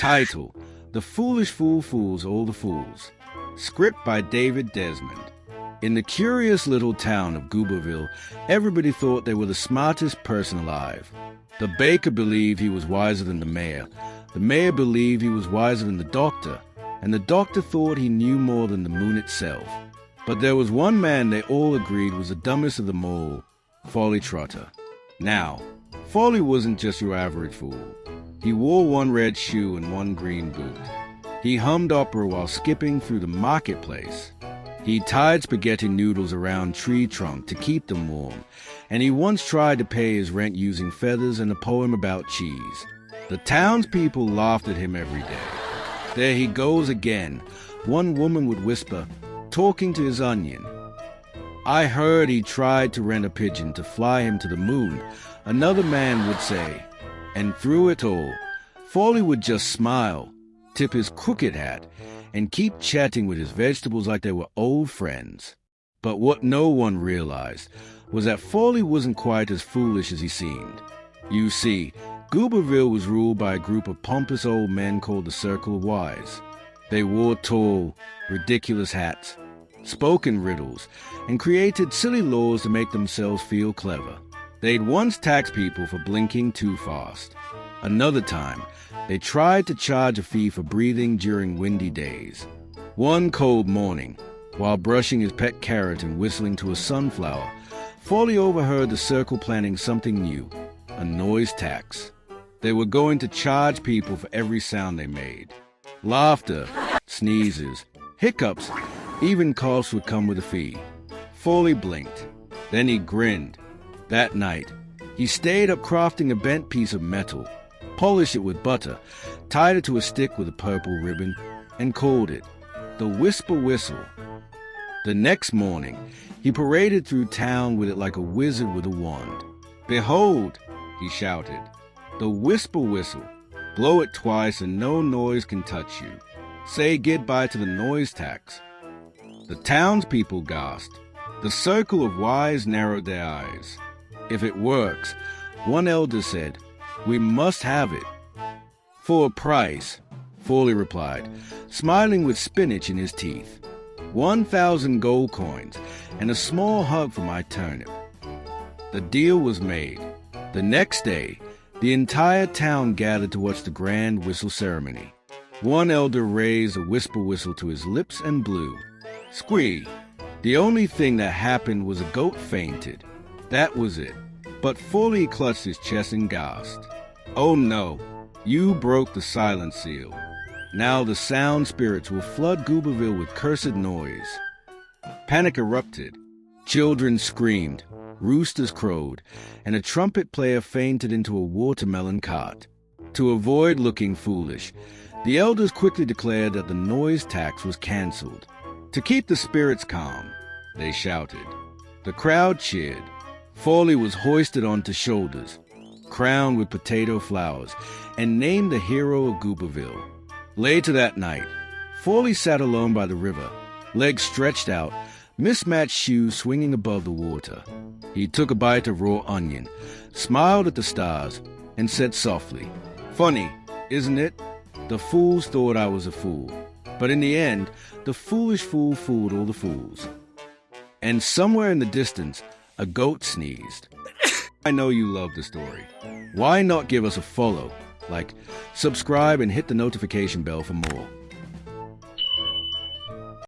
Title: The Foolish Fool Fools All the Fools. Script by David Desmond. In the curious little town of Guberville, everybody thought they were the smartest person alive. The baker believed he was wiser than the mayor believed he was wiser than the doctor, and the doctor thought he knew more than the moon itself. But there was one man they all agreed was the dumbest of them all, Fally Trotter. Now, Fally wasn't just your average fool. He wore one red shoe and one green boot. He hummed opera while skipping through the marketplace. He tied spaghetti noodles around tree trunk to keep them warm, and he once tried to pay his rent using feathers and a poem about cheese. The townspeople laughed at him every day. There he goes again, one woman would whisper, talking to his onion. I heard he tried to rent a pigeon to fly him to the moon, another man would say. And through it all, Fally would just smile, tip his crooked hat, and keep chatting with his vegetables like they were old friends. But what no one realized was that Fally wasn't quite as foolish as he seemed. You see, Guberville was ruled by a group of pompous old men called the Circle of Wise. They wore tall, ridiculous hats, spoke in riddles, and created silly laws to make themselves feel clever. They'd once taxed people for blinking too fast. Another time, they tried to charge a fee for breathing during windy days. One cold morning, while brushing his pet carrot and whistling to a sunflower, Fally overheard the circle planning something new, a noise tax. They were going to charge people for every sound they made. Laughter, sneezes, hiccups, even coughs would come with a fee. Fally blinked. Then he grinned. That night, he stayed up crafting a bent piece of metal, polished it with butter, tied it to a stick with a purple ribbon, and called it the Whisper Whistle. The next morning, he paraded through town with it like a wizard with a wand. Behold, he shouted, the Whisper Whistle. Blow it twice and no noise can touch you. Say goodbye to the noise tax. The townspeople gasped. The Circle of Wise narrowed their eyes. If it works, one elder said, we must have it. For a price, Fally replied, smiling with spinach in his teeth. 1,000 gold coins and a small hug for my turnip. The deal was made. The next day, the entire town gathered to watch the grand whistle ceremony. One elder raised a whisper whistle to his lips and blew. Squee! The only thing that happened was a goat fainted. That was it. But Fally clutched his chest and gasped. Oh no, you broke the silent seal. Now the sound spirits will flood Guberville with cursed noise. Panic erupted. Children screamed, roosters crowed, and a trumpet player fainted into a watermelon cart. To avoid looking foolish, the elders quickly declared that the noise tax was cancelled. To keep the spirits calm, they shouted. The crowd cheered. Fally was hoisted onto shoulders, crowned with potato flowers, and named the hero of Guberville. Later that night, Fally sat alone by the river, legs stretched out, mismatched shoes swinging above the water. He took a bite of raw onion, smiled at the stars, and said softly, funny, isn't it? The fools thought I was a fool, but in the end, the foolish fool fooled all the fools. And somewhere in the distance, a goat sneezed. I know you love the story. Why not give us a follow, like, subscribe and hit the notification bell for more?